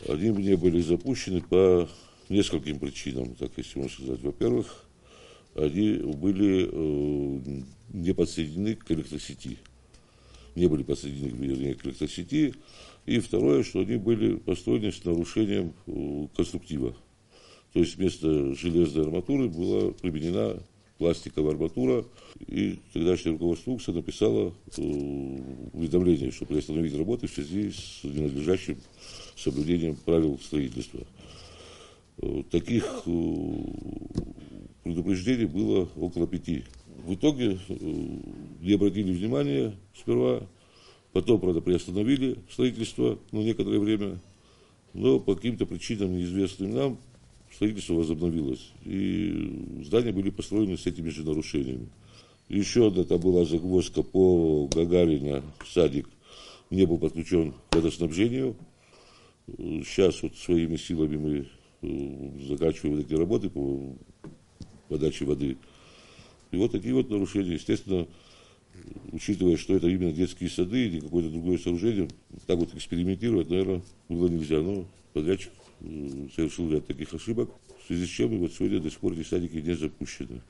Они не были запущены по нескольким причинам, так если можно сказать. Во-первых, они были не подсоединены к электросети. Не были подсоединены, вернее, к электросети. И второе, что они были построены с нарушением конструктива. То есть вместо железной арматуры была применена пластиковая арматура, и тогдашнее руководство УКСа написало уведомление, что приостановить работы в связи с ненадлежащим соблюдением правил строительства. Таких предупреждений было около 5. В итоге не обратили внимания сперва, потом, правда, приостановили строительство на некоторое время, но по каким-то причинам, неизвестным нам, строительство возобновилось, и здания были построены с этими же нарушениями. Еще одна там была загвоздка по Гагарина, садик не был подключен к водоснабжению. Сейчас вот своими силами мы заканчиваем эти работы по подаче воды. И вот такие вот нарушения. Естественно, учитывая, что это именно детские сады или какое-то другое сооружение, так вот экспериментировать, наверное, было нельзя. Но подрядчик совершил ряд таких ошибок, в связи с чем вот сегодня до сих пор эти садики не запущены.